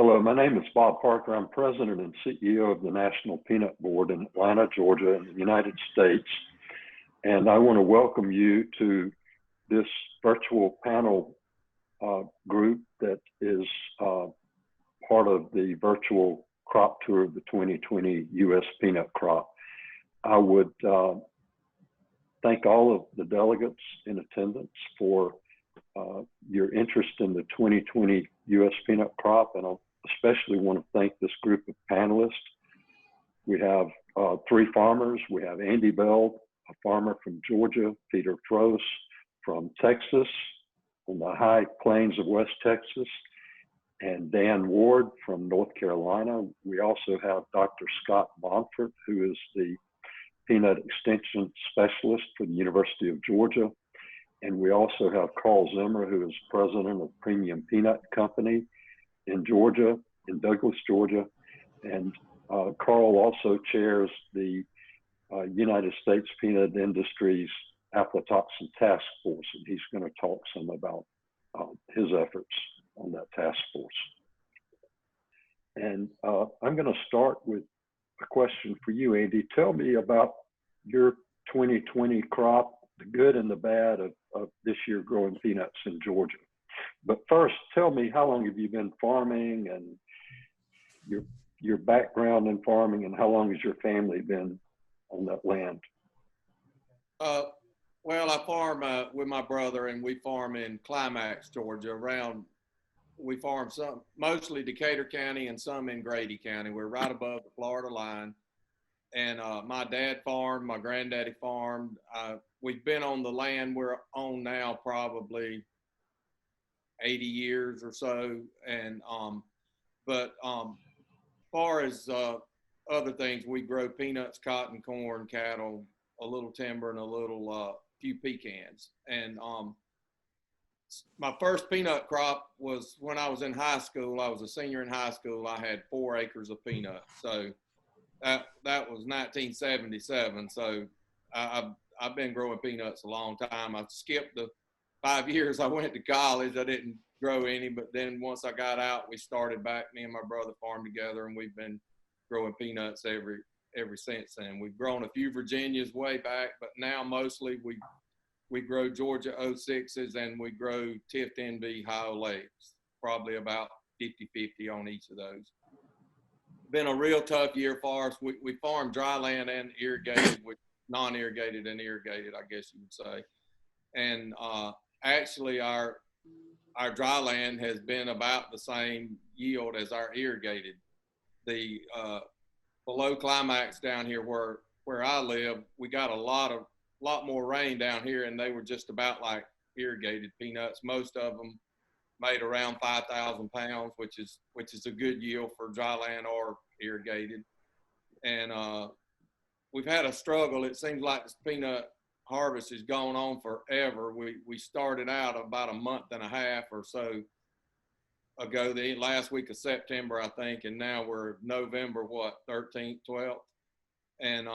Hello, my name is Bob Parker. I'm president and CEO of the National Peanut Board in Atlanta, Georgia, in the United States. And I want to welcome you to this virtual panel group that is part of the virtual crop tour of the 2020 U.S. peanut crop. I would thank all of the delegates in attendance for your interest in the 2020 U.S. peanut crop, and I especially want to thank this group of panelists. We have three farmers. We have Andy Bell, a farmer from Georgia, Peter Frost from Texas, on the high plains of West Texas, and Dan Ward from North Carolina. We also have Dr. Scott Monfort, who is the peanut extension specialist for the University of Georgia. And we also have Carl Zimmer, who is president of Premium Peanut Company in Georgia, in Douglas, Georgia. And Carl also chairs the United States Peanut Industry's aflatoxin task force, and he's going to talk some about his efforts on that task force. And I'm going to start with a question for you, Andy. Tell me about your 2020 crop, the good and the bad of this year growing peanuts in Georgia. But first, tell me, how long have you been farming, and your background in farming, and how long has your family been on that land? Well, I farm with my brother, and we farm in Climax, Georgia. We farm mostly Decatur County and some in Grady County. We're right above the Florida line. And my dad farmed, my granddaddy farmed. We've been on the land we're on now probably 80 years or so. And but far as other things, we grow peanuts, cotton, corn, cattle, a little timber, and a little few pecans. And my first peanut crop was when I was in high school. I was a senior in high school. I had 4 acres of peanuts. So that was 1977. So I've been growing peanuts a long time. I skipped the 5 years I went to college. I didn't grow any, but then once I got out, we started back. Me and my brother farmed together, and we've been growing peanuts ever since then. We've grown a few Virginias way back, but now mostly we grow Georgia 06s, and we grow Tift NB high oleics, probably about 50-50 on each of those. Been a real tough year for us. We farm dry land and irrigated, with non-irrigated and irrigated, I guess you would say. And actually our dry land has been about the same yield as our irrigated. The below Climax down here where I live, we got a lot more rain down here, and they were just about like irrigated peanuts. Most of them made around 5,000 pounds, which is a good yield for dry land or irrigated. And we've had a struggle. It seems like this peanut harvest has gone on forever. We started out about a month and a half or so ago, the last week of September, I think, and now we're November, 13th, 12th, and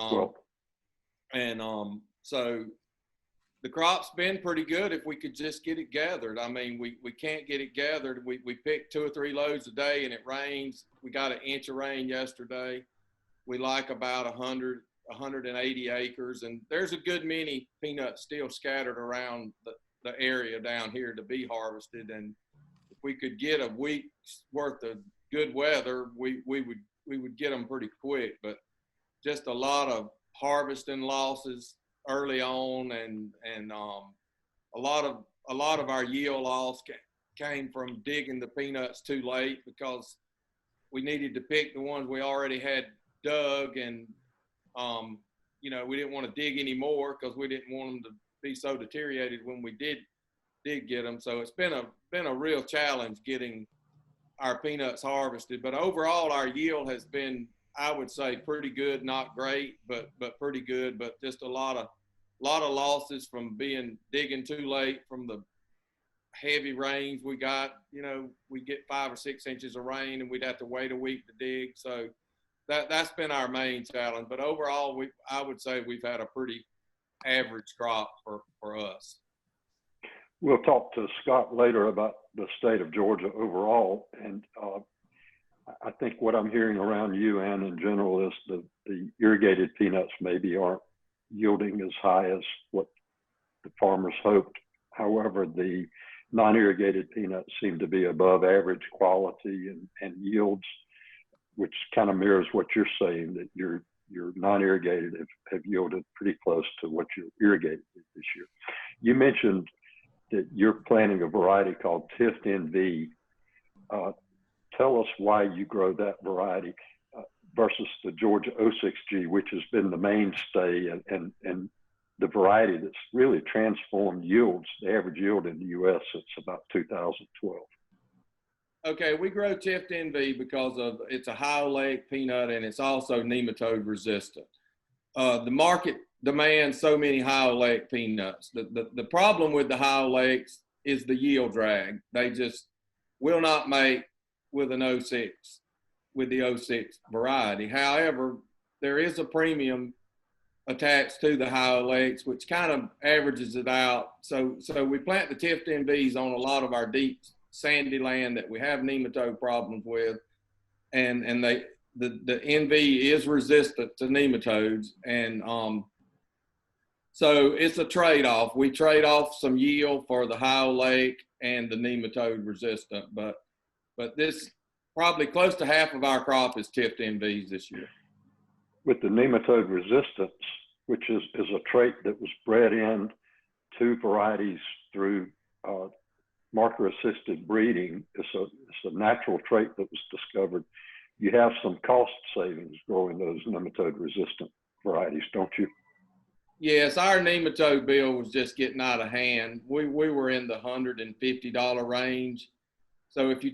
so the crop's been pretty good if we could just get it gathered. I mean, we can't get it gathered. We pick 2 or 3 loads a day, and it rains. We got an inch of rain yesterday. We like about 180 acres, and there's a good many peanuts still scattered around the area down here to be harvested. And if we could get a week's worth of good weather, we would get them pretty quick. But just a lot of harvesting losses early on, and a lot of our yield loss came from digging the peanuts too late, because we needed to pick the ones we already had dug, and we didn't want to dig any more because we didn't want them to be so deteriorated when we did get them. So it's been a real challenge getting our peanuts harvested. But overall, our yield has been, I would say, pretty good. Not great, but pretty good. But just a lot of losses from digging too late, from the heavy rains we got. We get 5 or 6 inches of rain, and we'd have to wait a week to dig. So that's been our main challenge. But overall, I would say we've had a pretty average crop for us. We'll talk to Scott later about the state of Georgia overall. And I think what I'm hearing around you and in general is the irrigated peanuts maybe aren't yielding as high as what the farmers hoped. However, the non-irrigated peanuts seem to be above average quality and yields, which kind of mirrors what you're saying, that your non-irrigated have yielded pretty close to what your irrigated did this year. You mentioned that you're planting a variety called Tift NV. Tell us why you grow that variety versus the Georgia 06G, which has been the mainstay and the variety that's really transformed yields. The average yield in the U.S. it's about 2012. Okay, we grow Tift NV because it's a high oleic peanut and it's also nematode resistant. The market demands so many high oleic peanuts. The problem with the high oleics is the yield drag. They just will not make with an 06, with the 06 variety. However, there is a premium attached to the high oleics, which kind of averages it out. So we plant the Tift NVs on a lot of our deep sandy land that we have nematode problems with, and the NV is resistant to nematodes, and so it's a trade-off. We trade off some yield for the high oleic and the nematode resistant, but this probably close to half of our crop is Tift NVs this year. With the nematode resistance, which is a trait that was bred in to varieties through marker-assisted breeding, it's a natural trait that was discovered. You have some cost savings growing those nematode-resistant varieties, don't you? Yes, our nematode bill was just getting out of hand. We were in the $150 range. So if you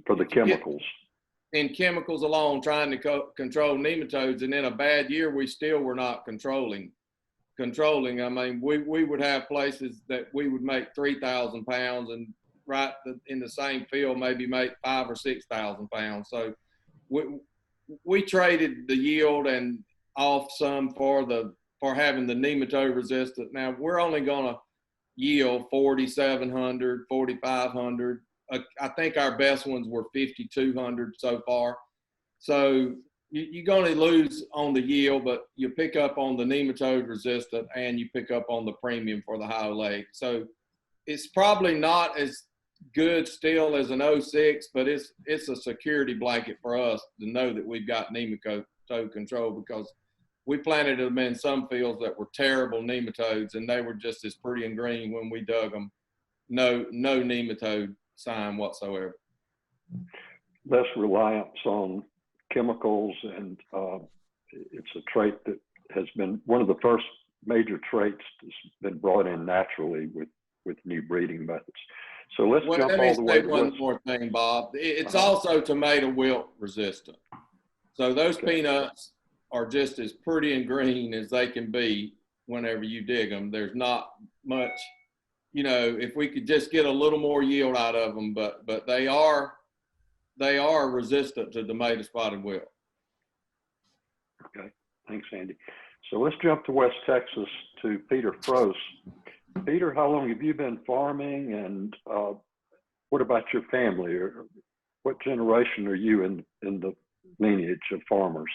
for the chemicals. In chemicals alone, trying to control nematodes, and in a bad year, we still were not controlling. I mean, we would have places that we would make 3,000 pounds, and right in the same field maybe make 5,000 or 6,000 pounds. So we traded the yield and off some for having the nematode resistant. Now we're only going to yield 4,700, 4,500. I think our best ones were 5,200 so far. So you're going to lose on the yield, but you pick up on the nematode resistant and you pick up on the premium for the high oleic. So it's probably not as good still as an 06, but it's a security blanket for us to know that we've got nematode control, because we planted them in some fields that were terrible nematodes and they were just as pretty and green when we dug them. No nematode sign whatsoever. Less reliance on chemicals, and it's a trait that has been one of the first major traits that's been brought in naturally with new breeding methods. So let's jump all the way to one more thing, Bob. It's also tomato wilt resistant. So those peanuts are just as pretty and green as they can be whenever you dig them. There's not much, if we could just get a little more yield out of them, but they are resistant to tomato spotted wilt. Okay, thanks, Andy. So let's jump to West Texas to Peter Frost. Peter, how long have you been farming, and what about your family? Or what generation are you in the lineage of farmers?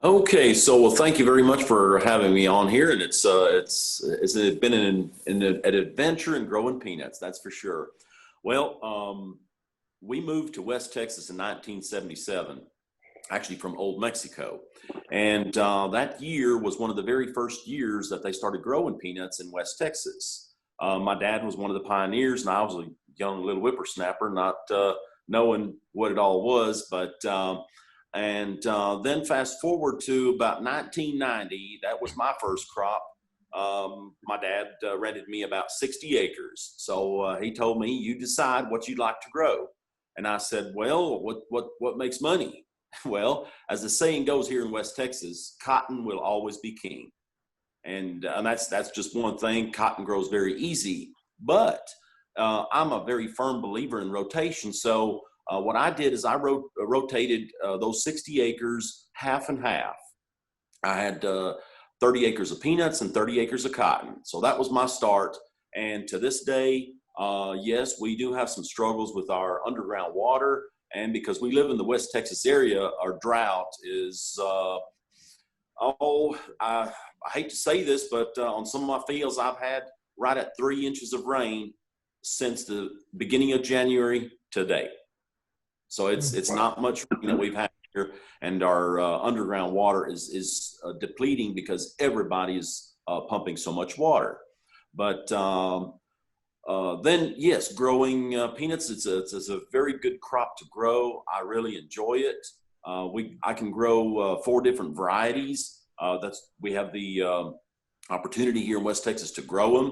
Okay, so well, thank you very much for having me on here, and it's been an adventure in growing peanuts, that's for sure. Well, we moved to West Texas in 1977, actually from Old Mexico, and that year was one of the very first years that they started growing peanuts in West Texas. My dad was one of the pioneers, and I was a young little whippersnapper, not knowing what it all was, but. Then fast forward to about 1990, that was my first crop. My dad rented me about 60 acres. So he told me, you decide what you'd like to grow. And I said, well, what makes money? Well, as the saying goes here in West Texas, cotton will always be king. And that's just one thing. Cotton grows very easy, but I'm a very firm believer in rotation. So what I did is I rotated those 60 acres half and half. I had 30 acres of peanuts and 30 acres of cotton. So that was my start. And to this day, yes, we do have some struggles with our underground water. And because we live in the West Texas area, our drought is, I hate to say this, but on some of my fields, I've had right at 3 inches of rain since the beginning of January to date. So it's Wow. not much rain that we've had here, and our underground water is depleting because everybody is pumping so much water. But then, yes, growing peanuts, it's a very good crop to grow. I really enjoy it. I can grow 4 different varieties. We have the opportunity here in West Texas to grow them.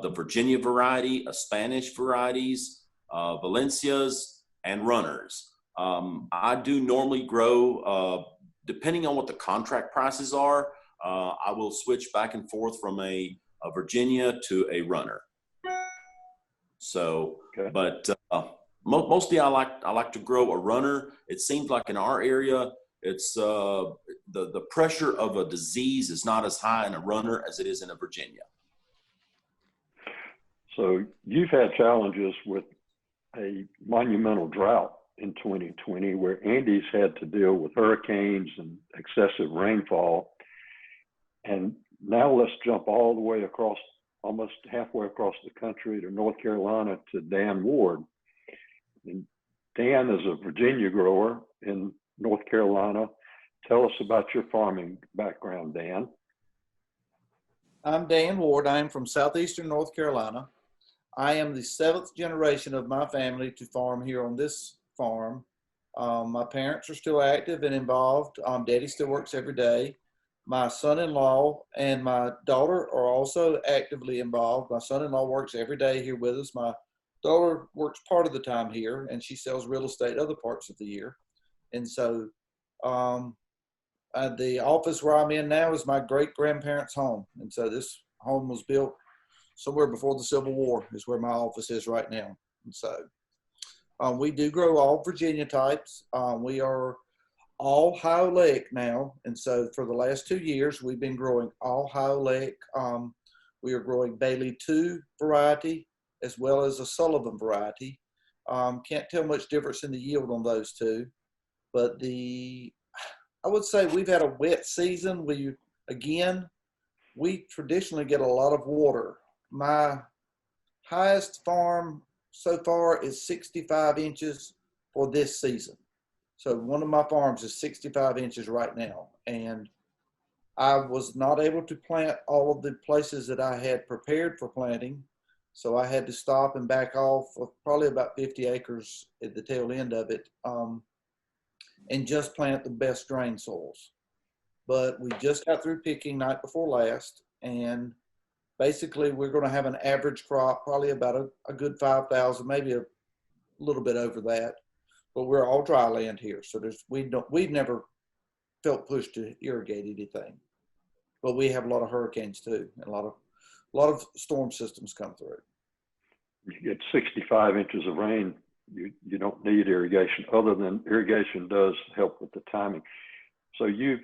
The Virginia variety, Spanish varieties, Valencias, and runners. I do normally grow, depending on what the contract prices are, I will switch back and forth from a Virginia to a runner. So, Okay. but mostly I like to grow a runner. It seems like in our area, it's the pressure of a disease is not as high in a runner as it is in a Virginia. So you've had challenges with a monumental drought in 2020 where Andy's had to deal with hurricanes and excessive rainfall. And now let's jump all the way across, almost halfway across the country to North Carolina to Dan Ward. And Dan is a Virginia grower in North Carolina. Tell us about your farming background, Dan. I'm Dan Ward. I am from southeastern North Carolina. I am the 7th generation of my family to farm here on this farm. My parents are still active and involved. Daddy still works every day. My son-in-law and my daughter are also actively involved. My son-in-law works every day here with us. My daughter works part of the time here, and she sells real estate other parts of the year. And so the office where I'm in now is my great-grandparents' home. And so this home was built somewhere before the Civil War is where my office is right now. And so we do grow all Virginia types. We are all high oleic now. And so for the last 2 years, we've been growing all high oleic. We are growing Bailey 2 variety as well as a Sullivan variety. Can't tell much difference in the yield on those two. But I would say we've had a wet season. We traditionally get a lot of water. My highest farm so far is 65 inches for this season. So one of my farms is 65 inches right now. And I was not able to plant all of the places that I had prepared for planting. So I had to stop and back off of probably about 50 acres at the tail end of it and just plant the best drain soils. But we just got through picking night before last, and basically we're going to have an average crop, probably about a good 5,000, maybe a little bit over that. But we're all dry land here, so we've never felt pushed to irrigate anything. But we have a lot of hurricanes too, and a lot of storm systems come through. You get 65 inches of rain, you don't need irrigation, other than irrigation does help with the timing. So you've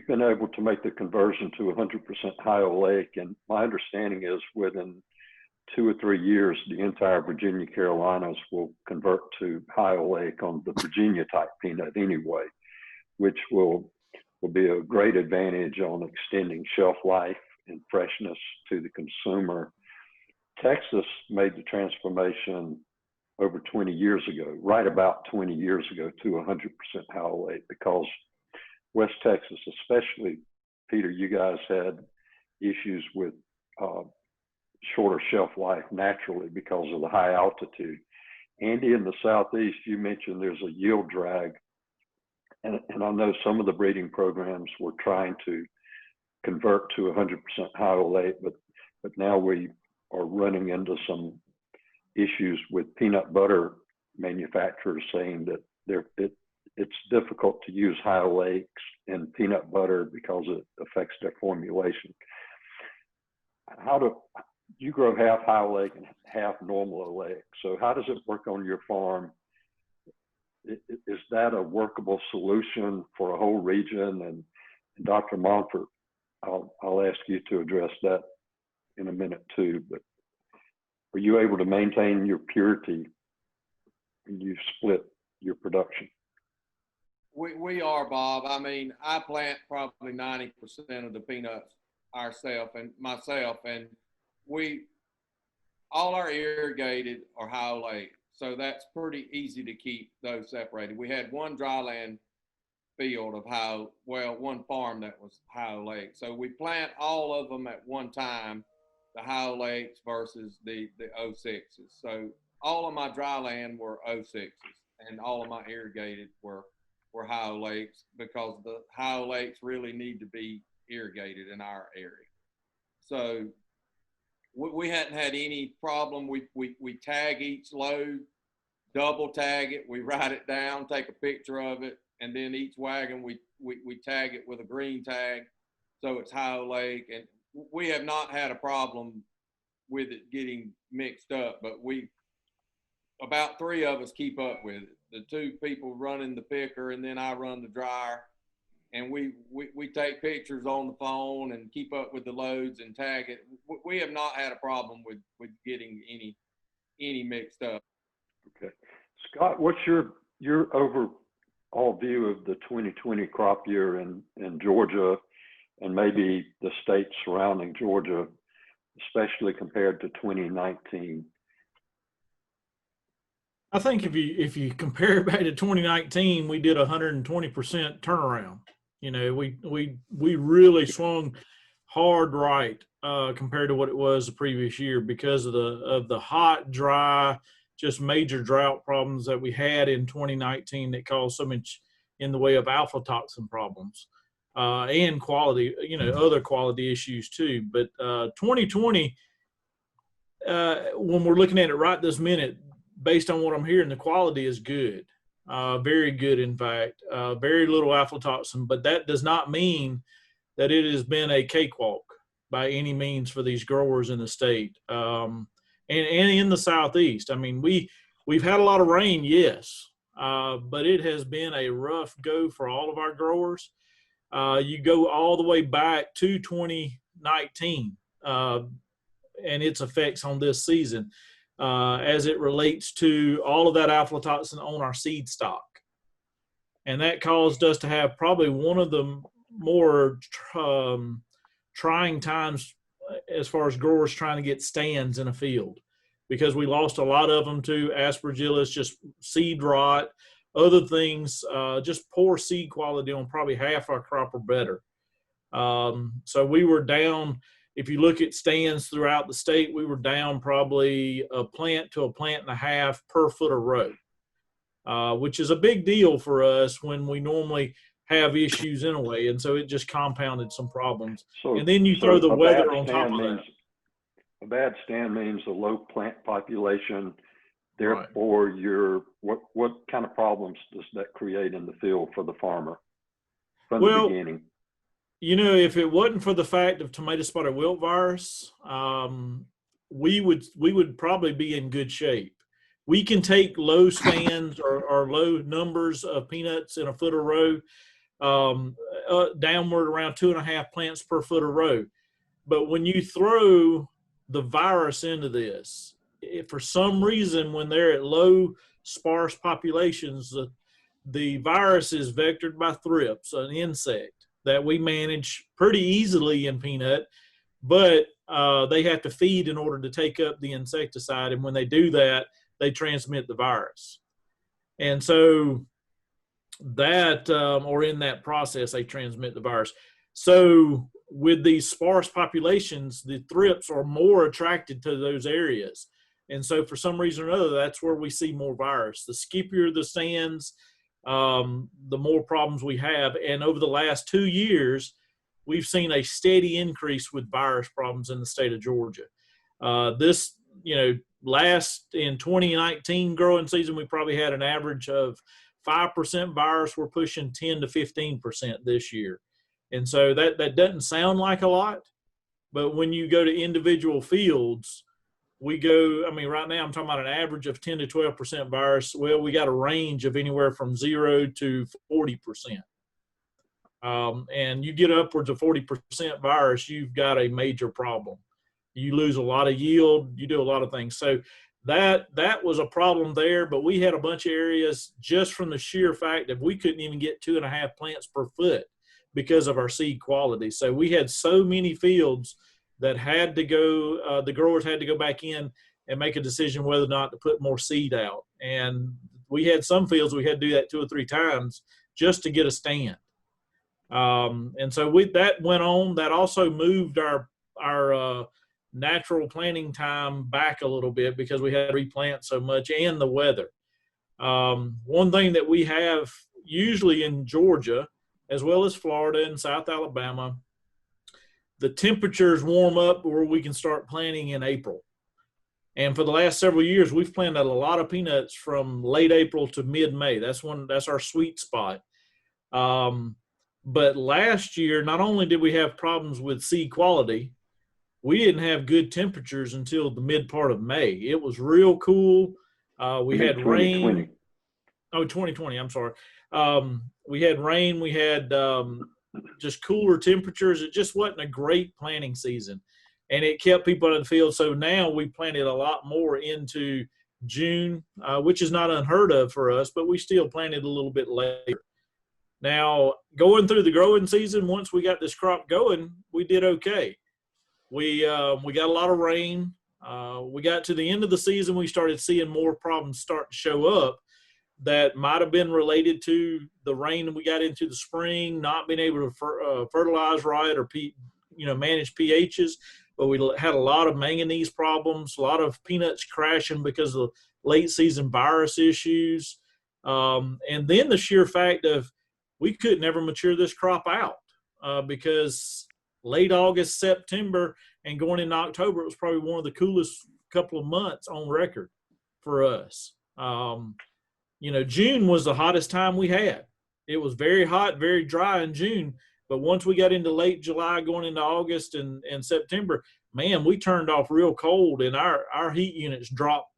been able to make the conversion to 100% high oleic, and my understanding is within 2 or 3 years, the entire Virginia Carolinas will convert to high oleic on the Virginia type peanut anyway, which will be a great advantage on extending shelf life and freshness to the consumer. Texas made the transformation over 20 years ago, right about 20 years ago, to 100% high oleic, because West Texas, especially, Peter, you guys had issues with shorter shelf life naturally because of the high altitude. Andy, in the Southeast, you mentioned there's a yield drag. And I know some of the breeding programs were trying to convert to 100% high oleic, but now we are running into some issues with peanut butter manufacturers saying that it's difficult to use high oleics in peanut butter because it affects their formulation. You grow half high oleic and half normal oleic. So how does it work on your farm? Is that a workable solution for a whole region? And Dr. Montfort, I'll ask you to address that in a minute too, but were you able to maintain your purity when you split your production? We are, Bob. I mean, I plant probably 90% of the peanuts myself, and all our irrigated are Ohio Lake, so that's pretty easy to keep those separated. We had one dryland field of one farm that was Ohio Lake, so we plant all of them at one time, the Ohio Lakes versus the 06s. So all of my dryland were 06s, and all of my irrigated were Ohio Lakes, because the Ohio Lakes really need to be irrigated in our area. So we hadn't had any problem. We tag each load, double tag it, we write it down, take a picture of it, and then each wagon we tag it with a green tag, so it's Ohio Lake. And we have not had a problem with it getting mixed up, but about 3 of us keep up with it. The 2 people running the picker, and then I run the dryer, and we take pictures on the phone and keep up with the loads and tag it. We have not had a problem with getting any mixed up. Okay. Scott, what's your overall view of the 2020 crop year in Georgia, and maybe the states surrounding Georgia, especially compared to 2019? I think if you compare back to 2019, we did 120% turnaround. You know, we really swung hard right compared to what it was the previous year, because of the hot, dry, just major drought problems that we had in 2019 that caused so much in the way of aflatoxin problems and quality, other quality issues too. But 2020, when we're looking at it right this minute, based on what I'm hearing, the quality is good, very good, in fact, very little aflatoxin. But that does not mean that it has been a cakewalk by any means for these growers in the state, and in the Southeast. I mean, we've had a lot of rain, yes, but it has been a rough go for all of our growers. You go all the way back to 2019 and its effects on this season, as it relates to all of that aflatoxin on our seed stock. And that caused us to have probably one of the more trying times as far as growers trying to get stands in a field, because we lost a lot of them to aspergillus, just seed rot, other things, just poor seed quality on probably half our crop or better. So we were down. If you look at stands throughout the state, we were down probably a plant to a plant and a half per foot of row, which is a big deal for us when we normally have issues in a way. And so it just compounded some problems. And then you throw the weather on top of that. A bad stand means a low plant population. Therefore, right. What kind of problems does that create in the field for the farmer from the beginning? If it wasn't for the fact of tomato spotted wilt virus, we would probably be in good shape. We can take low stands or low numbers of peanuts in a foot a row, downward around 2.5 plants per foot a row. But when you throw the virus into this, if for some reason when they're at low sparse populations, the virus is vectored by thrips, an insect that we manage pretty easily in peanut, but they have to feed in order to take up the insecticide. And when they do that, they transmit the virus. And so that, or in that process, they transmit the virus. So with these sparse populations, the thrips are more attracted to those areas. And so for some reason or another, that's where we see more virus. The skippier the stands, the more problems we have. And over the last 2 years, we've seen a steady increase with virus problems in the state of Georgia. Last in 2019 growing season, we probably had an average of 5% virus. We're pushing 10 to 15% this year. And so that doesn't sound like a lot, but when you go to individual fields, right now I'm talking about an average of 10 to 12% virus. Well, we got a range of anywhere from 0 to 40%. And you get upwards of 40% virus, you've got a major problem. You lose a lot of yield, you do a lot of things. So that was a problem there, but we had a bunch of areas just from the sheer fact that we couldn't even get 2.5 plants per foot because of our seed quality. So we had so many fields that had to go, the growers had to go back in and make a decision whether or not to put more seed out. And we had some fields we had to do that 2 or 3 times just to get a stand. And so that went on. That also moved our natural planting time back a little bit because we had to replant so much and the weather. One thing that we have usually in Georgia, as well as Florida and South Alabama, the temperatures warm up where we can start planting in April. And for the last several years, we've planted a lot of peanuts from late April to mid-May. That's our sweet spot. But last year, not only did we have problems with seed quality, we didn't have good temperatures until the mid part of May. It was real cool. We had rain. 2020. I'm sorry. We had rain. We had just cooler temperatures. It just wasn't a great planting season, and it kept people in the field. So now we planted a lot more into June, which is not unheard of for us, but we still planted a little bit later. Now, going through the growing season, once we got this crop going, we did okay. We got a lot of rain. We got to the end of the season, we started seeing more problems start to show up that might have been related to the rain that we got into the spring, not being able to fertilize right or manage pHs. But we had a lot of manganese problems, a lot of peanuts crashing because of late season virus issues. And then the sheer fact of we could never mature this crop out because late August, September, and going into October, it was probably one of the coolest couple of months on record for us. June was the hottest time we had. It was very hot, very dry in June. But once we got into late July, going into August and September, man, we turned off real cold, and our heat units dropped,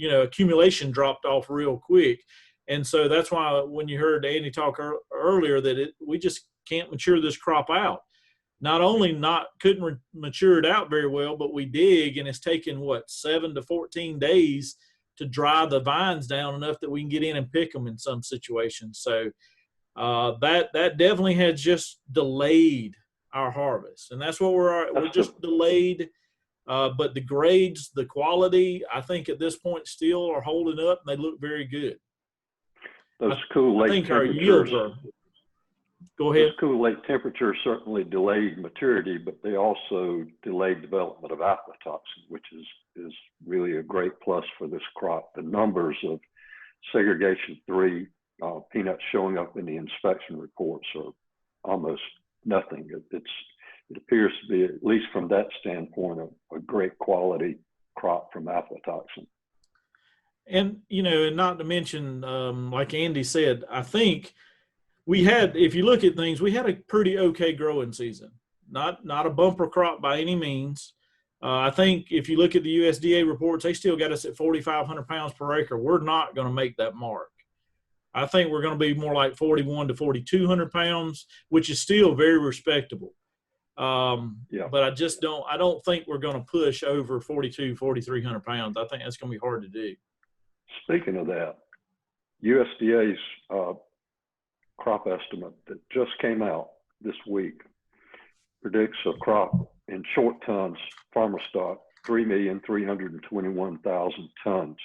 accumulation dropped off real quick. And so that's why when you heard Andy talk earlier that we just can't mature this crop out. Not only couldn't mature it out very well, but we dig, and it's taken 7 to 14 days to dry the vines down enough that we can get in and pick them in some situations. So that definitely has just delayed our harvest, and that's what we're just delayed. But the grades, the quality, I think at this point still are holding up, and they look very good. Those cool late temperatures. Our yields are. Go ahead. Those cool late temperatures certainly delayed maturity, but they also delayed development of aflatoxin, which is really a great plus for this crop. The numbers of segregation 3 peanuts showing up in the inspection reports are almost nothing. It appears to be, at least from that standpoint, a great quality crop from aflatoxin. And, and not to mention, like Andy said, I think we had, if you look at things, we had a pretty okay growing season. Not a bumper crop by any means. I think if you look at the USDA reports, they still got us at 4,500 pounds per acre. We're not going to make that mark. I think we're going to be more like 4,100 to 4,200 pounds, which is still very respectable. But I don't think we're going to push over 4,300 pounds. I think that's going to be hard to do. Speaking of that, USDA's crop estimate that just came out this week predicts a crop in short tons, farmer stock, 3,321,000 tons.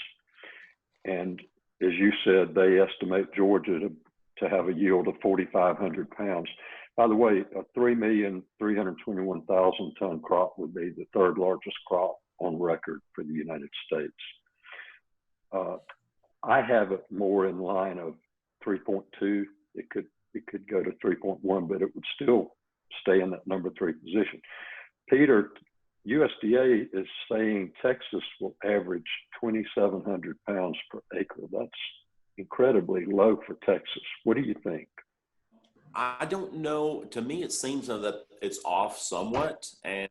And as you said, they estimate Georgia to have a yield of 4,500 pounds. By the way, a 3,321,000 ton crop would be the 3rd largest crop on record for the United States. I have it more in line of 3.2. It could go to 3.1, but it would still stay in that number 3 position. Peter, USDA is saying Texas will average 2,700 pounds per acre. That's incredibly low for Texas. What do you think? I don't know. To me, it seems that it's off somewhat. And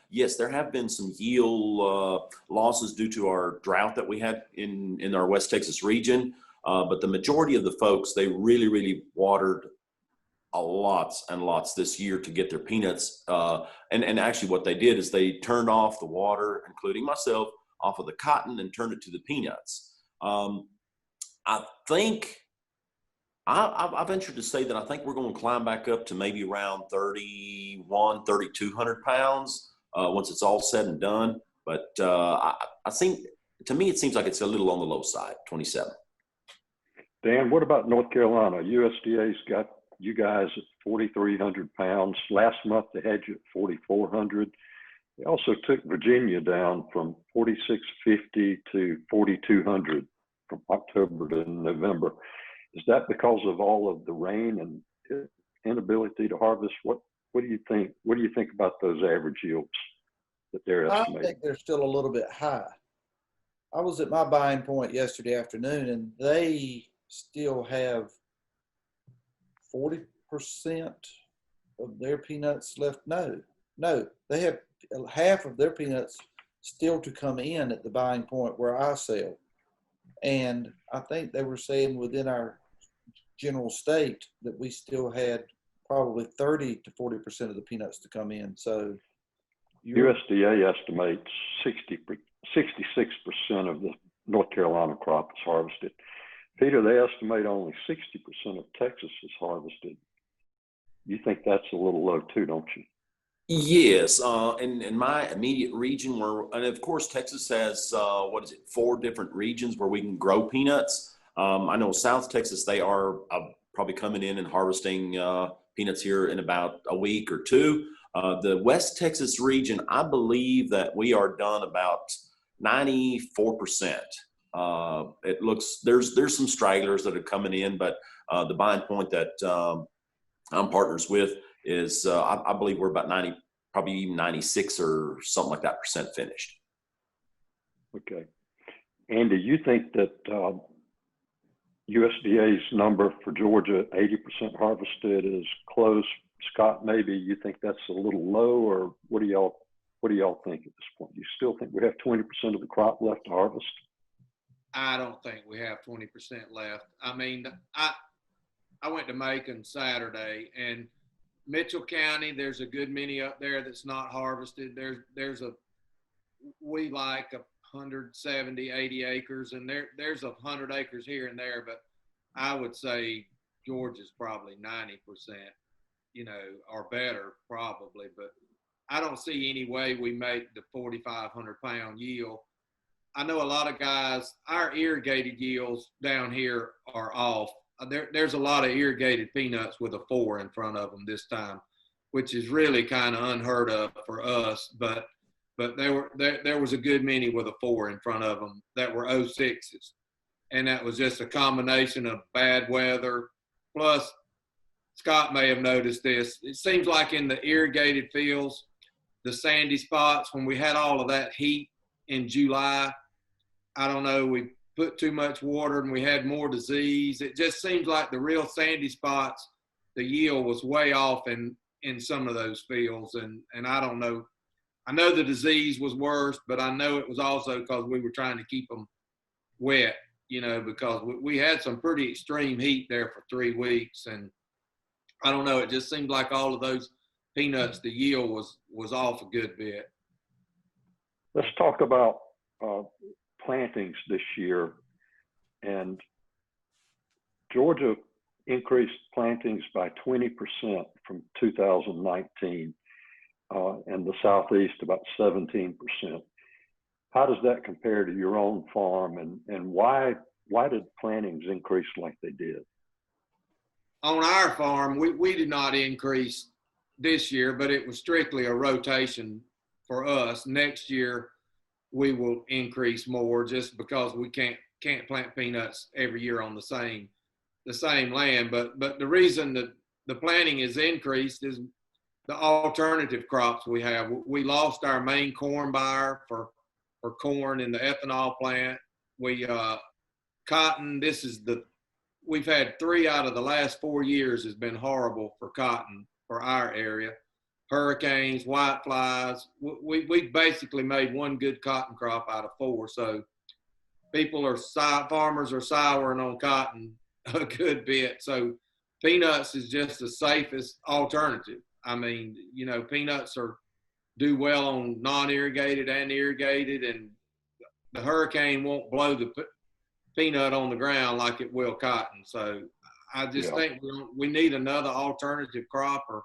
yes, there have been some yield losses due to our drought that we had in our West Texas region. But the majority of the folks, they really, really watered lots and lots this year to get their peanuts. And actually what they did is they turned off the water, including myself, off of the cotton and turn it to the peanuts. I think I ventured to say that I think we're going to climb back up to maybe around 3,200 pounds once it's all said and done. But I think, to me, it seems like it's a little on the low side, 27. Dan, what about North Carolina? USDA's got you guys at 4,300 pounds. Last month they had you at 4,400. They also took Virginia down from 4,650 to 4,200 from October to November. Is that because of all of the rain and inability to harvest? What do you think? What do you think about those average yields that they're estimating? I think they're still a little bit high. I was at my buying point yesterday afternoon, and they still have 40% of their peanuts left. No, they have half of their peanuts still to come in at the buying point where I sell. And I think they were saying within our general state that we still had probably 30 to 40% of the peanuts to come in. So USDA estimates 66% of the North Carolina crop is harvested. Peter, they estimate only 60% of Texas is harvested. You think that's a little low too, don't you? Yes, in my immediate region, and of course Texas has 4 different regions where we can grow peanuts. I know South Texas, they are probably coming in and harvesting peanuts here in about a week or 2. The West Texas region, I believe that we are done about 94%. It looks there's some stragglers that are coming in, but the buying point that I'm partners with is I believe we're about 90, probably even 96 or something like that % finished. Okay. Andy, you think that USDA's number for Georgia, 80% harvested, is close? Scott, maybe you think that's a little low, or what do y'all think at this point? You still think we have 20% of the crop left to harvest? I don't think we have 20% left. I mean, I went to Macon Saturday, and Mitchell County, there's a good many up there that's not harvested. We like 170, 80 acres, and there's 100 acres here and there, but I would say Georgia's probably 90%, or better probably, but I don't see any way we make the 4,500 pound yield. I know a lot of guys, our irrigated yields down here are off. There's a lot of irrigated peanuts with a 4 in front of them this time, which is really kind of unheard of for us. But there was a good many with a 4 in front of them that were 06s, and that was just a combination of bad weather. Plus, Scott may have noticed this. It seems like in the irrigated fields, the sandy spots, when we had all of that heat in July, I don't know, we put too much water and we had more disease. It just seems like the real sandy spots, the yield was way off in some of those fields. And I don't know. I know the disease was worse, but I know it was also because we were trying to keep them wet, because we had some pretty extreme heat there for 3 weeks. And I don't know, it just seemed like all of those peanuts, the yield was off a good bit. Let's talk about plantings this year. And Georgia increased plantings by 20% from 2019, and the Southeast about 17%. How does that compare to your own farm, and why did plantings increase like they did? On our farm, we did not increase this year, but it was strictly a rotation for us. Next year, we will increase more just because we can't plant peanuts every year on the same land. But the reason that the planting is increased is the alternative crops we have. We lost our main corn buyer for corn in the ethanol plant. Cotton, we've had 3 out of the last 4 years has been horrible for cotton for our area. Hurricanes, whiteflies. We basically made 1 good cotton crop out of 4. So farmers are souring on cotton a good bit. So peanuts is just the safest alternative. I mean, peanuts do well on non-irrigated and irrigated, and the hurricane won't blow the peanut on the ground like it will cotton. So I just think we need another alternative crop or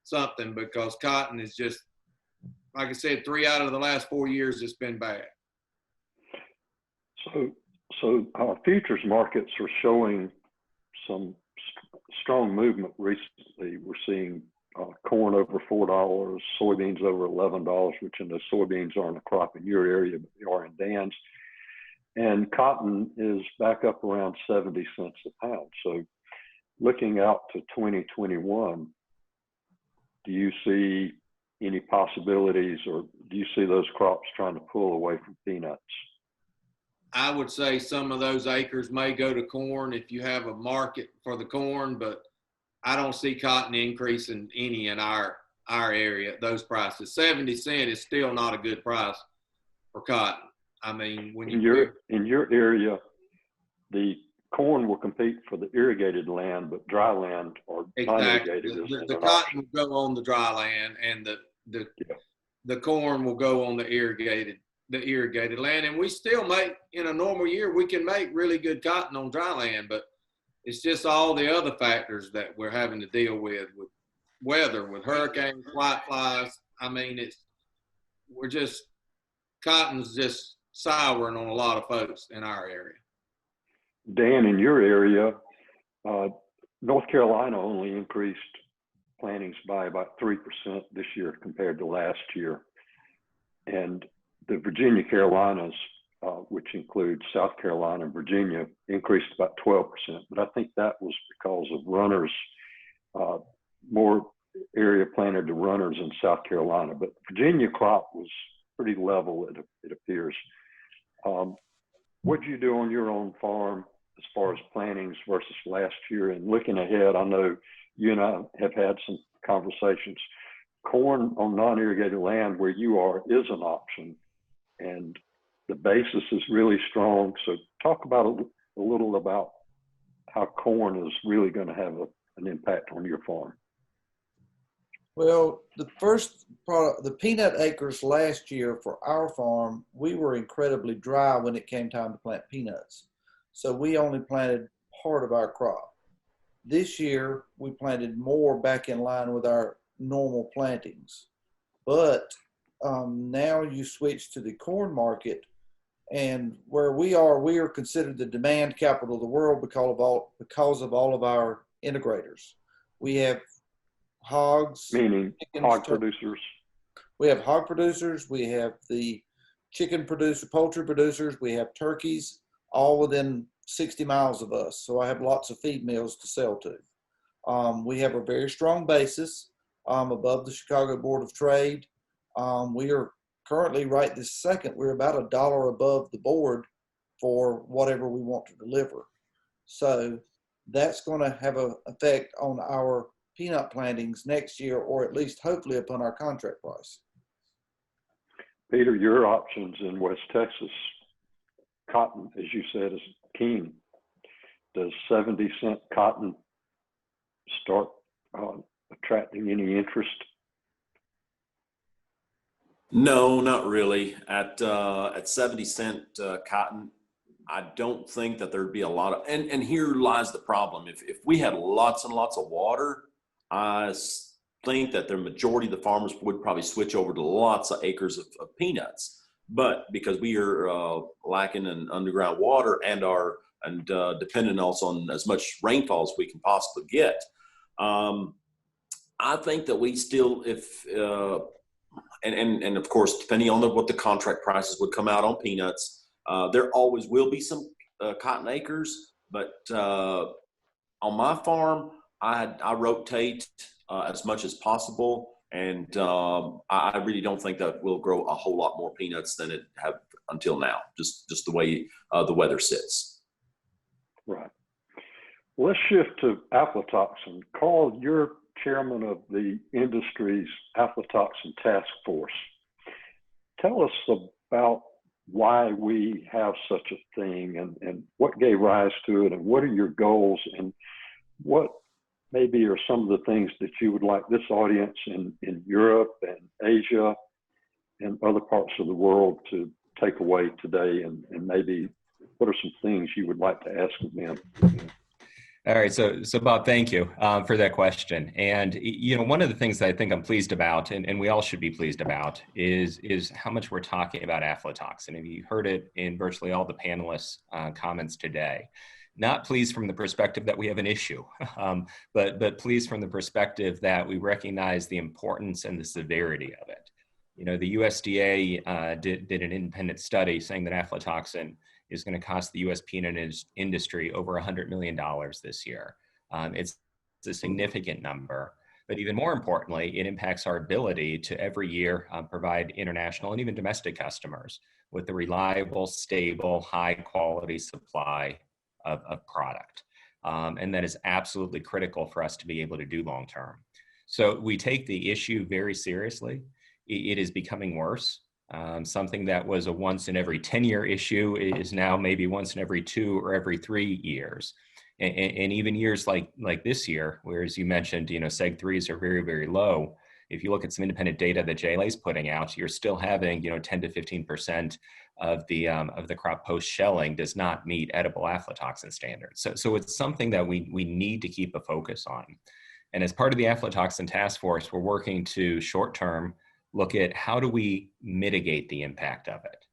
something, because cotton is just, like I said, 3 out of the last 4 years it's been bad. So futures markets are showing some strong movement recently. We're seeing corn over $4, soybeans over $11, which in the soybeans aren't a crop in your area, but they are in Dan's. And cotton is back up around 70 cents a pound. So looking out to 2021, do you see any possibilities, or do you see those crops trying to pull away from peanuts? I would say some of those acres may go to corn if you have a market for the corn, but I don't see cotton increasing any in our area at those prices. 70 cents is still not a good price for cotton. I mean, when in your area, the corn will compete for the irrigated land, but dry land or non-irrigated is the cotton will go on the dry land, and the corn will go on the irrigated land. And we still make, in a normal year, we can make really good cotton on dry land, but it's just all the other factors that we're having to deal with weather, with hurricanes, white flies. I mean, cotton's just souring on a lot of folks in our area. Dan, in your area, North Carolina only increased plantings by about 3% this year compared to last year. And the Virginia Carolinas, which includes South Carolina and Virginia, increased about 12%. But I think that was because of runners, more area planted to runners in South Carolina. But Virginia crop was pretty level, it appears. What did you do on your own farm as far as plantings versus last year? And looking ahead, I know you and I have had some conversations. Corn on non-irrigated land where you are is an option, and the basis is really strong. So talk about a little about how corn is really going to have an impact on your farm. Well, the first product, the peanut acres last year for our farm, we were incredibly dry when it came time to plant peanuts. So we only planted part of our crop. This year, we planted more back in line with our normal plantings. But now you switch to the corn market, and where we are considered the demand capital of the world because of all of our integrators. We have hogs, meaning chickens, hog producers. We have hog producers. We have the chicken producer, poultry producers. We have turkeys, all within 60 miles of us. So I have lots of feed mills to sell to. We have a very strong basis above the Chicago Board of Trade. We are currently, right this second, we're about $1 above the board for whatever we want to deliver. So that's going to have an effect on our peanut plantings next year, or at least hopefully upon our contract price. Peter, your options in West Texas, cotton, as you said, is king. Does 70-cent cotton start attracting any interest? No, not really. At 70-cent cotton, I don't think that there'd be a lot of, and here lies the problem. If we had lots and lots of water, I think that the majority of the farmers would probably switch over to lots of acres of peanuts. But because we are lacking in underground water and dependent also on as much rainfall as we can possibly get, I think that we still, and of course, depending on what the contract prices would come out on peanuts, there always will be some cotton acres. But on my farm, I rotate as much as possible, and I really don't think that we'll grow a whole lot more peanuts than it have until now, just the way the weather sits. Right. Let's shift to aflatoxin. Carl, you're chairman of the industry's aflatoxin task force. Tell us about why we have such a thing, and what gave rise to it, and what are your goals, and what maybe are some of the things that you would like this audience in Europe and Asia and other parts of the world to take away today, and maybe what are some things you would like to ask of them? All right, so Bob, thank you for that question. And one of the things that I think I'm pleased about, and we all should be pleased about, is how much we're talking about aflatoxin. And you heard it in virtually all the panelists' comments today. Not pleased from the perspective that we have an issue, but pleased from the perspective that we recognize the importance and the severity of it. The USDA did an independent study saying that aflatoxin is going to cost the U.S. peanut industry over $100 million this year. It's a significant number, but even more importantly, it impacts our ability to every year provide international and even domestic customers with a reliable, stable, high quality supply of product. And that is absolutely critical for us to be able to do long term. So we take the issue very seriously. It is becoming worse. Something that was a once in every 10-year issue is now maybe once in every 2 or every 3 years. And even years like this year, where, as you mentioned, seg 3s are very, very low. If you look at some independent data that JLA is putting out, you're still having 10 to 15% of the crop post shelling does not meet edible aflatoxin standards. So it's something that we need to keep a focus on. And as part of the aflatoxin task force, we're working to short term look at how do we mitigate the impact of it.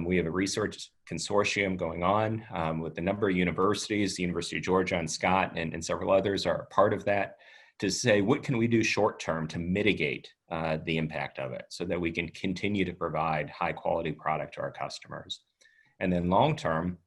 We have a research consortium going on with a number of universities. The University of Georgia and Scott and several others are part of that, to say what can we do short term to mitigate the impact of it so that we can continue to provide high quality product to our customers. And then long term,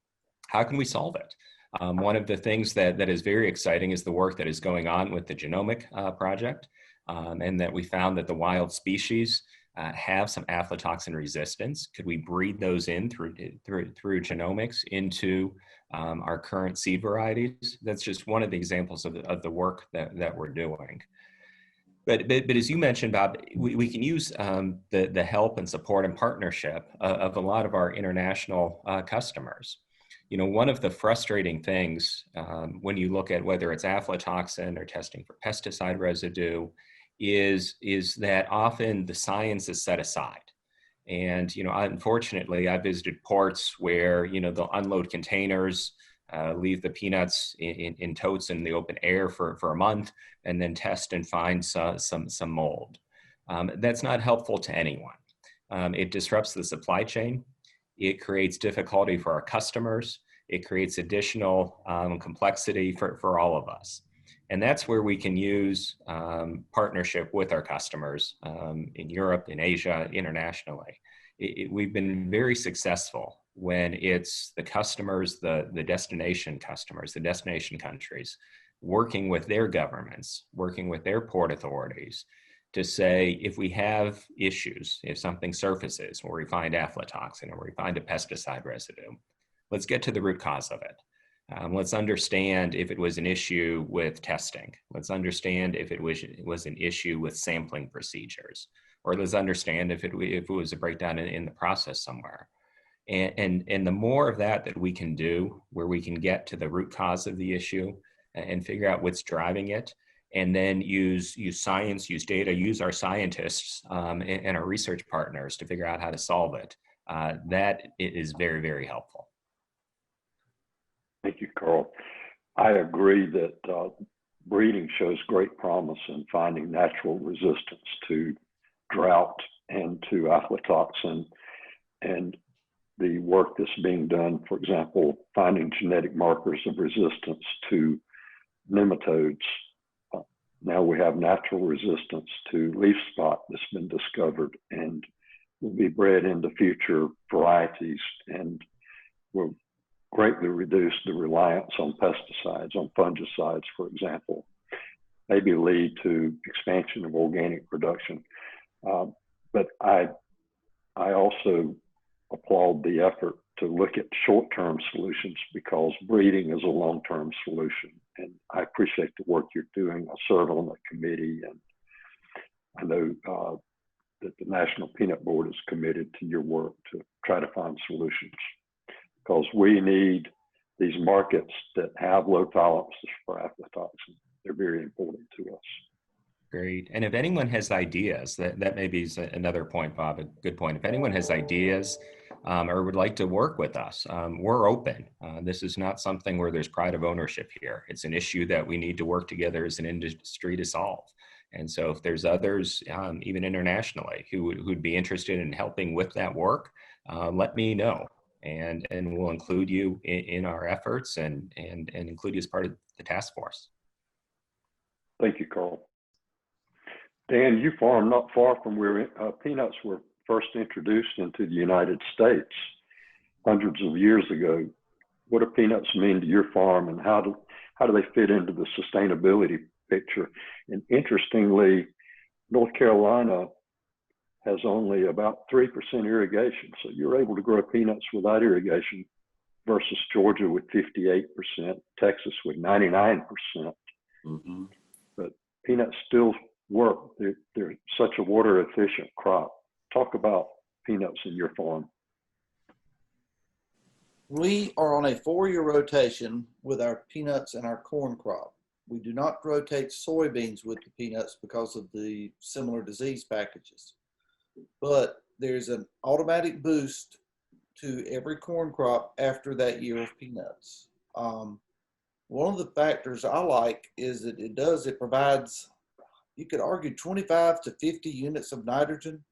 how can we solve it? One of the things that is very exciting is the work that is going on with the genomic project. And that we found that the wild species have some aflatoxin resistance. Could we breed those in through genomics into our current seed varieties? That's just one of the examples of the work that we're doing. But as you mentioned, Bob, we can use the help and support and partnership of a lot of our international customers. One of the frustrating things when you look at whether it's aflatoxin or testing for pesticide residue is that often the science is set aside. And, unfortunately, I visited ports where, they'll unload containers, leave the peanuts in totes in the open air for a month, and then test and find some mold. That's not helpful to anyone. It disrupts the supply chain. It creates difficulty for our customers. It creates additional complexity for all of us. And that's where we can use partnership with our customers in Europe, in Asia, internationally. We've been very successful when it's the customers, the destination customers, the destination countries, working with their governments, working with their port authorities to say, if we have issues, if something surfaces where we find aflatoxin or we find a pesticide residue, let's get to the root cause of it. Let's understand if it was an issue with testing. Let's understand if it was an issue with sampling procedures, or let's understand if it was a breakdown in the process somewhere. And the more of that we can do, where we can get to the root cause of the issue and figure out what's driving it, and then use science, use data, use our scientists and our research partners to figure out how to solve it, that is very, very helpful. Thank you, Carl. I agree that breeding shows great promise in finding natural resistance to drought and to aflatoxin, and the work that's being done, for example, finding genetic markers of resistance to nematodes. Now we have natural resistance to leaf spot that's been discovered and will be bred into future varieties, and will greatly reduce the reliance on pesticides, on fungicides, for example, maybe lead to expansion of organic production. But I also applaud the effort to look at short-term solutions, because breeding is a long-term solution. And I appreciate the work you're doing. I serve on that committee, and I know that the National Peanut Board is committed to your work to try to find solutions, because we need these markets that have low tolerances for aflatoxin. They're very important to us. Great. And if anyone has ideas, that maybe is another point, Bob, a good point. If anyone has ideas or would like to work with us, we're open. This is not something where there's pride of ownership here. It's an issue that we need to work together as an industry to solve. And so if there's others, even internationally, who'd be interested in helping with that work, let me know. And we'll include you in our efforts and include you as part of the task force. Thank you, Carl. Dan, you farm not far from where peanuts were first introduced into the United States hundreds of years ago. What do peanuts mean to your farm, and how do they fit into the sustainability picture? And interestingly, North Carolina has only about 3% irrigation. So you're able to grow peanuts without irrigation versus Georgia with 58%, Texas with 99%. Mm-hmm. But peanuts still work. They're such a water efficient crop. Talk about peanuts in your farm. We are on a 4-year rotation with our peanuts and our corn crop. We do not rotate soybeans with the peanuts because of the similar disease packages. But there's an automatic boost to every corn crop after that year of peanuts. One of the factors I like is that it provides, you could argue, 25 to 50 units of nitrogen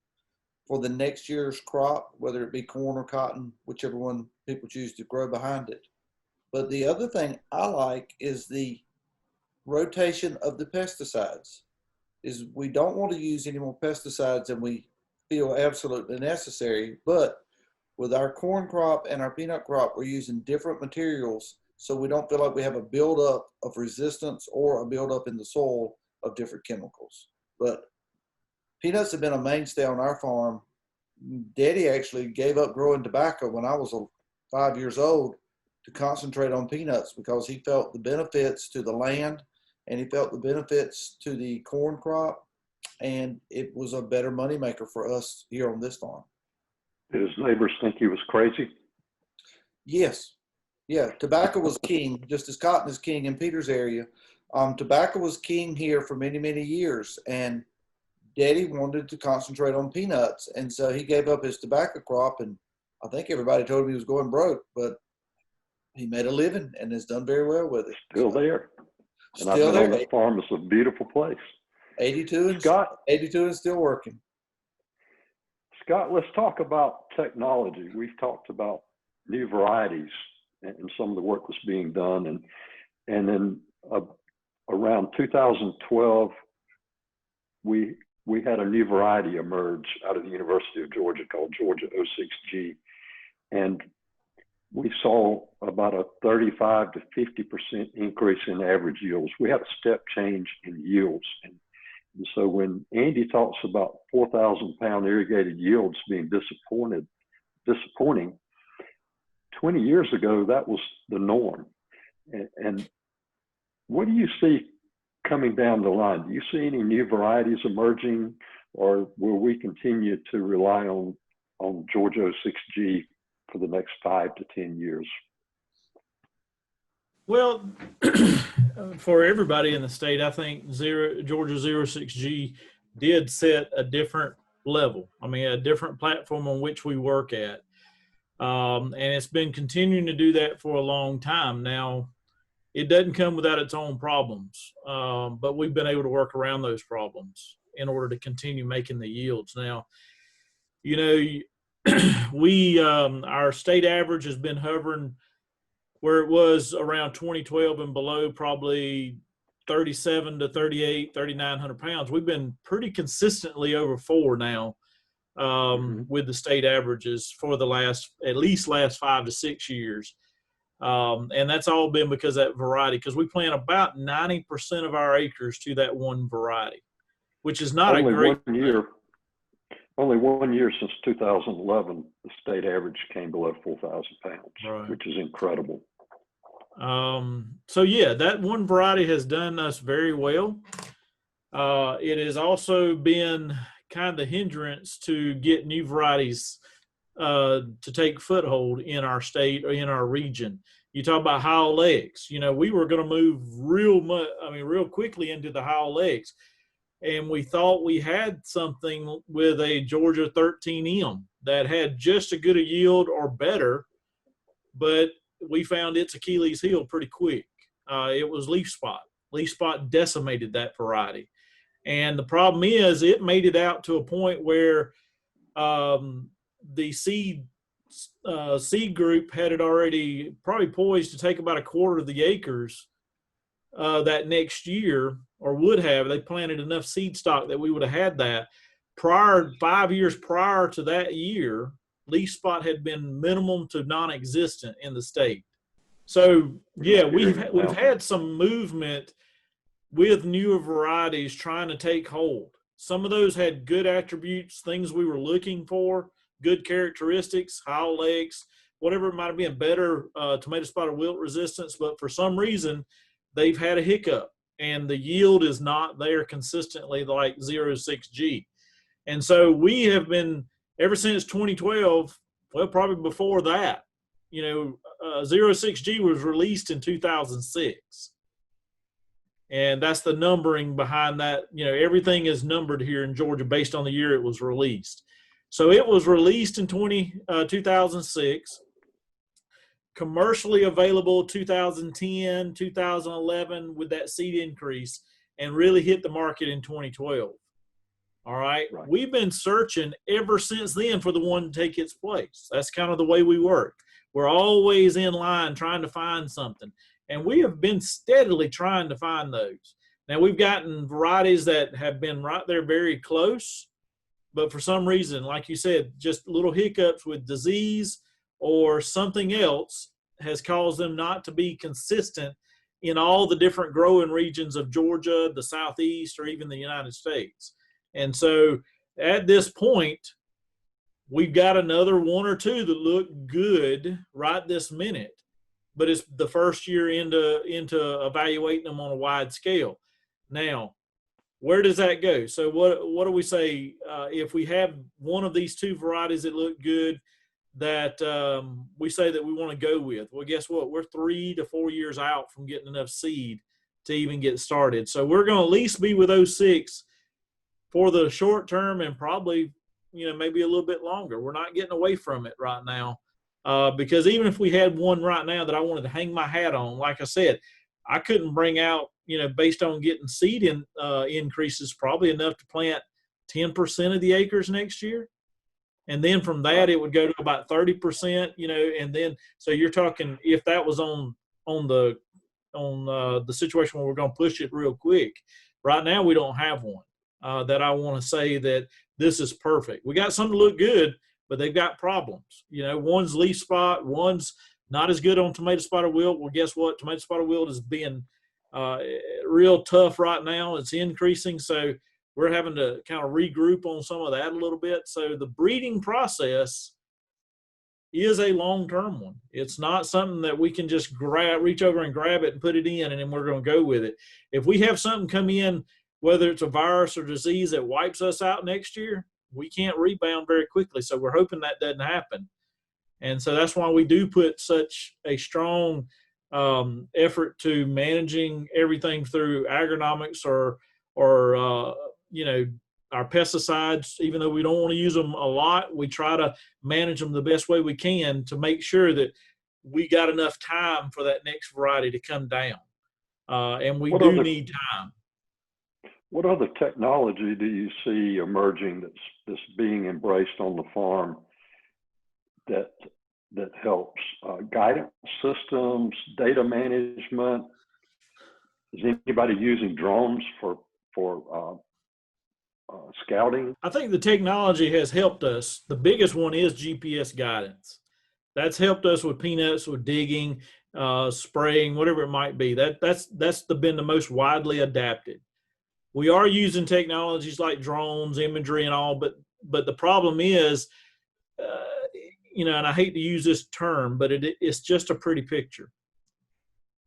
for the next year's crop, whether it be corn or cotton, whichever one people choose to grow behind it. But the other thing I like is the rotation of the pesticides. Is we don't want to use any more pesticides than we feel absolutely necessary, but with our corn crop and our peanut crop, we're using different materials so we don't feel like we have a buildup of resistance or a buildup in the soil of different chemicals. But peanuts have been a mainstay on our farm. Daddy actually gave up growing tobacco when I was 5 years old to concentrate on peanuts because he felt the benefits to the land and he felt the benefits to the corn crop, and it was a better moneymaker for us here on this farm. Did his neighbors think he was crazy? Yes. Yeah, tobacco was king, just as cotton is king in Peter's area. Tobacco was king here for many, many years, and Daddy wanted to concentrate on peanuts, and so he gave up his tobacco crop, and I think everybody told him he was going broke, but he made a living and has done very well with it. Still there. And I've Still been on there. that farm. It's a beautiful place. 82 and Scott, 82 and still working. Scott, let's talk about technology. We've talked about new varieties and some of the work that's being done. And then around 2012, we had a new variety emerge out of the University of Georgia called Georgia 06G. And we saw about a 35 to 50% increase in average yields. We had a step change in yields. And so when Andy talks about 4,000-pound irrigated yields being disappointing, 20 years ago, that was the norm. And what do you see coming down the line? Do you see any new varieties emerging, or will we continue to rely on Georgia 06G for the next 5 to 10 years? Well, for everybody in the state, I think Georgia 06G did set a different level. I mean, a different platform on which we work at. And it's been continuing to do that for a long time. Now, it doesn't come without its own problems, but we've been able to work around those problems in order to continue making the yields. Now, you know, our state average has been hovering where it was around 2012 and below, probably 37 to 38, 3,900 pounds. We've been pretty consistently over 4 now with the state averages for the last 5 to 6 years. And that's all been because of that variety, because we plant about 90% of our acres to that one variety, which is not only a great one year. Only 1 year since 2011, the state average came below 4,000 pounds, right, which is incredible. So yeah, that one variety has done us very well. It has also been kind of the hindrance to get new varieties to take foothold in our state or in our region. You talk about high legs. You know, we were going to move real quickly into the high legs. and we thought we had something with a Georgia 13M that had just as good a yield or better, but we found its Achilles heel pretty quick. It was leaf spot. Leaf spot decimated that variety. And the problem is it made it out to a point where the seed group had it already probably poised to take about a quarter of the acres that next year, or would have. They planted enough seed stock that we would have had that. 5 years prior to that year, leaf spot had been minimum to non-existent in the state. So yeah, we've had some movement with newer varieties trying to take hold. Some of those had good attributes, things we were looking for, good characteristics, high legs, whatever it might have been, better tomato spotted wilt resistance, but for some reason they've had a hiccup and the yield is not there consistently like 06G. And so we have been, ever since 2012, well, probably before that, 06G was released in 2006. And that's the numbering behind that. Everything is numbered here in Georgia based on the year it was released. So it was released in 2006, commercially available 2010, 2011 with that seed increase, and really hit the market in 2012. All right. We've been searching ever since then for the one to take its place. That's kind of the way we work. We're always in line trying to find something. And we have been steadily trying to find those. Now, we've gotten varieties that have been right there very close, but for some reason, like you said, just little hiccups with disease or something else has caused them not to be consistent in all the different growing regions of Georgia, the Southeast, or even the United States. And so at this point, we've got another one or two that look good right this minute. But it's the first year into evaluating them on a wide scale. Now, where does that go? So what do we say if we have one of these two varieties that look good that we say that we want to go with? Well, guess what? We're 3 to 4 years out from getting enough seed to even get started. So we're going to at least be with 06 for the short term and probably, maybe a little bit longer. We're not getting away from it right now. Because even if we had one right now that I wanted to hang my hat on, like I said, I couldn't bring out, based on getting seed increases, probably enough to plant 10% of the acres next year. And then from that, it would go to about 30%, and then, so you're talking, if that was on the situation where we're going to push it real quick. Right now, we don't have one that I want to say that this is perfect. We got some to look good, but they've got problems. One's leaf spot, one's not as good on tomato spotted wilt. Well, guess what? Tomato spotted wilt is being real tough right now. It's increasing, so we're having to kind of regroup on some of that a little bit. So the breeding process is a long-term one. It's not something that we can just reach over and grab it and put it in, and then we're going to go with it. If we have something come in, whether it's a virus or disease that wipes us out next year, we can't rebound very quickly. So we're hoping that doesn't happen. And so that's why we do put such a strong effort to managing everything through agronomics or our pesticides. Even though we don't want to use them a lot, we try to manage them the best way we can to make sure that we got enough time for that next variety to come down. And we do need time. What other technology do you see emerging that's being embraced on the farm that helps? Guidance systems, data management? Is anybody using drones for scouting? I think the technology has helped us. The biggest one is GPS guidance. That's helped us with peanuts, with digging, spraying, whatever it might be. That's been the most widely adapted. We are using technologies like drones, imagery, and all, but the problem is, and I hate to use this term, but it's just a pretty picture.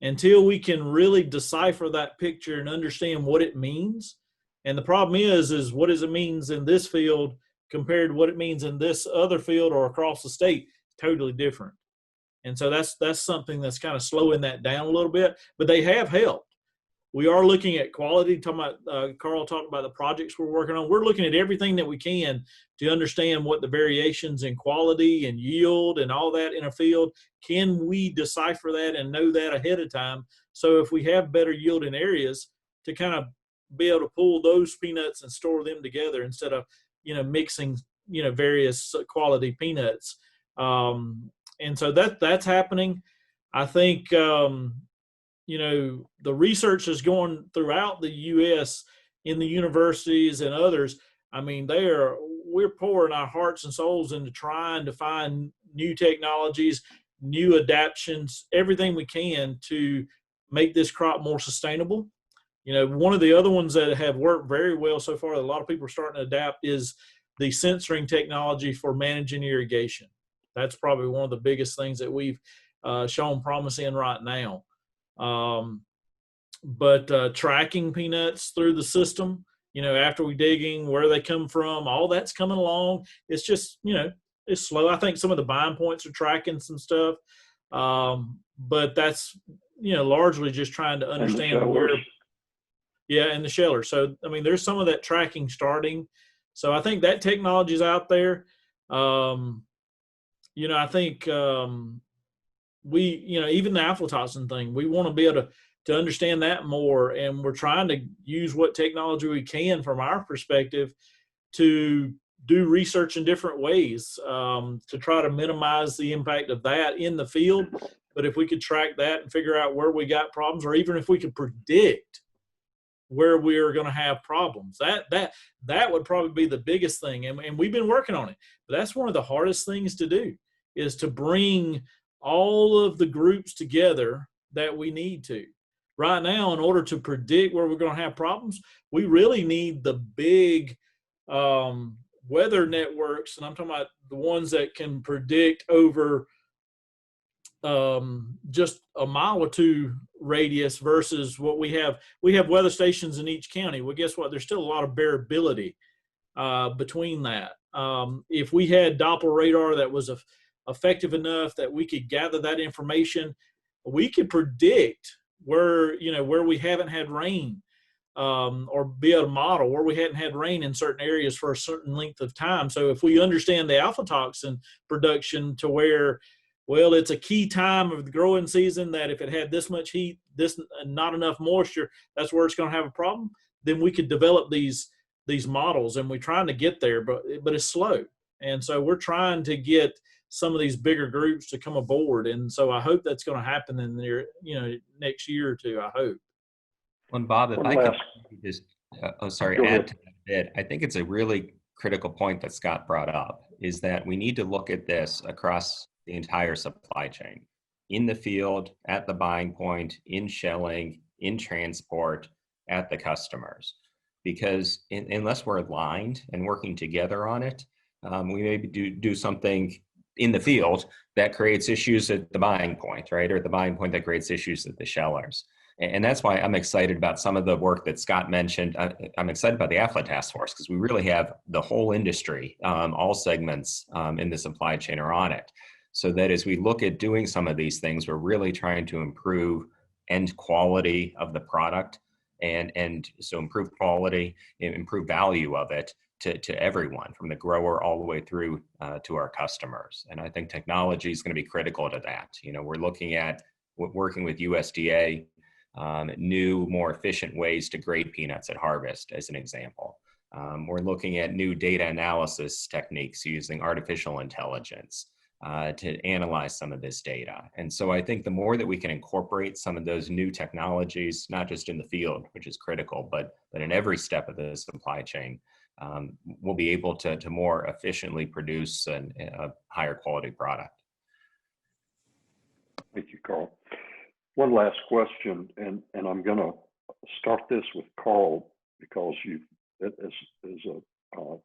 Until we can really decipher that picture and understand what it means, and the problem is what does it means in this field compared to what it means in this other field or across the state? Totally different. And so that's something that's kind of slowing that down a little bit, but they have helped. we are looking at quality. Carl talked about the projects we're working on. We're looking at everything that we can to understand what the variations in quality and yield and all that in a field. Can we decipher that and know that ahead of time? So if we have better yielding areas, to kind of be able to pull those peanuts and store them together instead of, mixing, various quality peanuts. And so that's happening. I think, the research is going throughout the U.S. in the universities and others. I mean, we're pouring our hearts and souls into trying to find new technologies, new adaptations, everything we can to make this crop more sustainable. One of the other ones that have worked very well so far that a lot of people are starting to adapt is the sensoring technology for managing irrigation. That's probably one of the biggest things that we've shown promise in right now. But tracking peanuts through the system, after we digging, where they come from, all that's coming along. It's just, it's slow. I think some of the buying points are tracking some stuff. But that's, largely just trying to understand where. Yeah, and the sheller. So, I mean, there's some of that tracking starting. So I think that technology is out there. I think we, even the aflatoxin thing, we want to be able to understand that more. And we're trying to use what technology we can from our perspective to do research in different ways to try to minimize the impact of that in the field. But if we could track that and figure out where we got problems, or even if we could predict where we are going to have problems, that would probably be the biggest thing. And we've been working on it, but that's one of the hardest things to do, is to bring all of the groups together that we need to. Right now, in order to predict where we're going to have problems, we really need the big weather networks, and I'm talking about the ones that can predict over just a mile or two radius versus what we have. We have weather stations in each county. Well, guess what? There's still a lot of variability between that. If we had Doppler radar that was effective enough that we could gather that information, we could predict where we haven't had rain, or be able to model where we hadn't had rain in certain areas for a certain length of time. So if we understand the aflatoxin production to where, well, it's a key time of the growing season that if it had this much heat, this not enough moisture, that's where it's going to have a problem, then we could develop these models. And we're trying to get there, but it's slow. And so we're trying to get some of these bigger groups to come aboard. And so I hope that's going to happen in the next year or two, I hope. Well, Bob, if I could just, add to that a bit, I think it's a really critical point that Scott brought up, is that we need to look at this across the entire supply chain, in the field, at the buying point, in shelling, in transport, at the customers. Because unless we're aligned and working together on it, we maybe do something in the field that creates issues at the buying point, right? Or at the buying point that creates issues at the shellers. And that's why I'm excited about some of the work that Scott mentioned. I'm excited about the AFLA task force, because we really have the whole industry, all segments in the supply chain are on it. So that as we look at doing some of these things, we're really trying to improve end quality of the product, and so improve quality, improve value of it to everyone, from the grower all the way through to our customers. And I think technology is going to be critical to that. We're looking at working with USDA, new, more efficient ways to grade peanuts at harvest, as an example. We're looking at new data analysis techniques using artificial intelligence to analyze some of this data. And so I think the more that we can incorporate some of those new technologies, not just in the field, which is critical, but in every step of the supply chain, we'll be able to more efficiently produce a higher quality product. Thank you, Carl. One last question, and I'm going to start this with Carl, because you, as a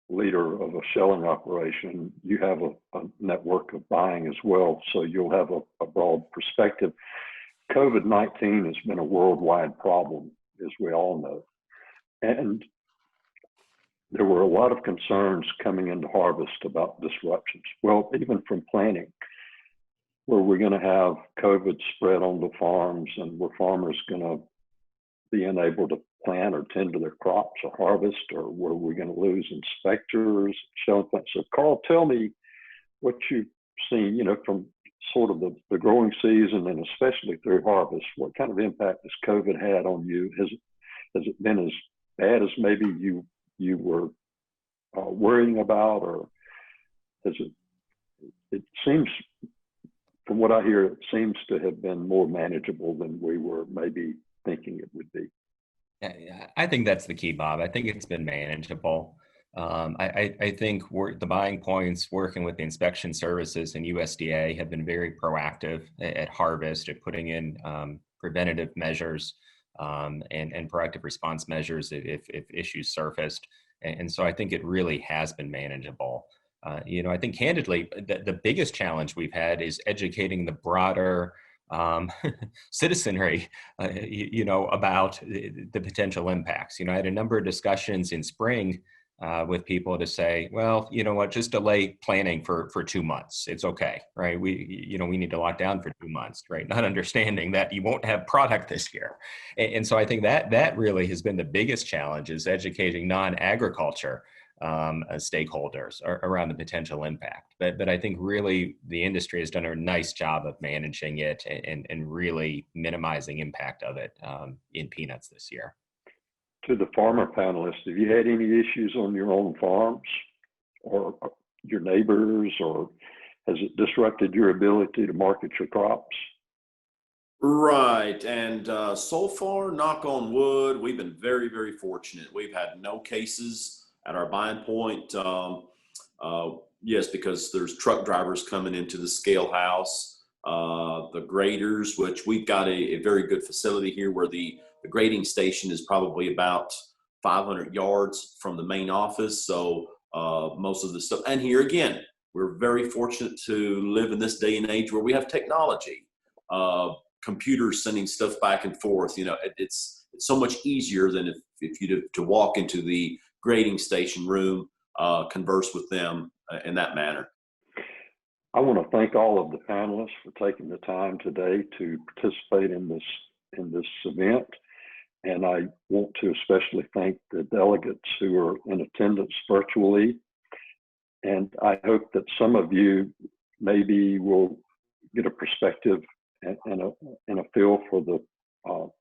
leader of a shelling operation, you have a network of buying as well, so you'll have a broad perspective. COVID-19 has been a worldwide problem, as we all know, and there were a lot of concerns coming into harvest about disruptions. Well, even from planting, where we're going to have COVID spread on the farms, and where farmers going to being able to plant or tend to their crops or harvest, or were we going to lose inspectors, showing things? So Carl, tell me what you've seen, you know, from sort of the growing season and especially through harvest. What kind of impact has COVID had on you? Has it been as bad as maybe you were worrying about, or has it seems, from what I hear, it seems to have been more manageable than we were maybe thinking it would be. Yeah, I think that's the key, Bob. I think it's been manageable. I think the buying points, working with the inspection services and USDA, have been very proactive at harvest, at putting in preventative measures and proactive response measures if issues surfaced. And so I think it really has been manageable. You know, I think candidly, the biggest challenge we've had is educating the broader citizenry, you know, about the potential impacts. You know, I had a number of discussions in spring with people to say, well, you know what, just delay planning for 2 months. It's okay, right? We need to lock down for 2 months, right? Not understanding that you won't have product this year. And so I think that really has been the biggest challenge, is educating non-agriculture stakeholders around the potential impact. But I think really the industry has done a nice job of managing it and really minimizing impact of it in peanuts this year. To the farmer panelists, have you had any issues on your own farms or your neighbors, or has it disrupted your ability to market your crops? Right. And so far, knock on wood, we've been very, very fortunate. We've had no cases at our buying point. Yes, because there's truck drivers coming into the scale house, the graders, which we've got a very good facility here where the grading station is probably about 500 yards from the main office. So most of the stuff, and here again, we're very fortunate to live in this day and age where we have technology, computers sending stuff back and forth. You know, it's so much easier than if you to walk into the grading station room, converse with them in that manner. I want to thank all of the panelists for taking the time today to participate in this event. And I want to especially thank the delegates who are in attendance virtually. And I hope that some of you maybe will get a perspective and a feel for the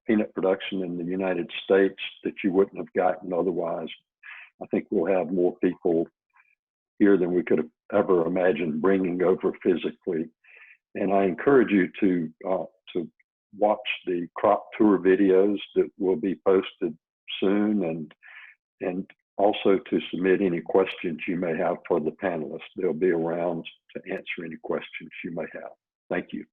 peanut production in the United States that you wouldn't have gotten otherwise. I think we'll have more people here than we could have ever imagined bringing over physically. And I encourage you to watch the crop tour videos that will be posted soon, and also to submit any questions you may have for the panelists. They'll be around to answer any questions you may have. Thank you.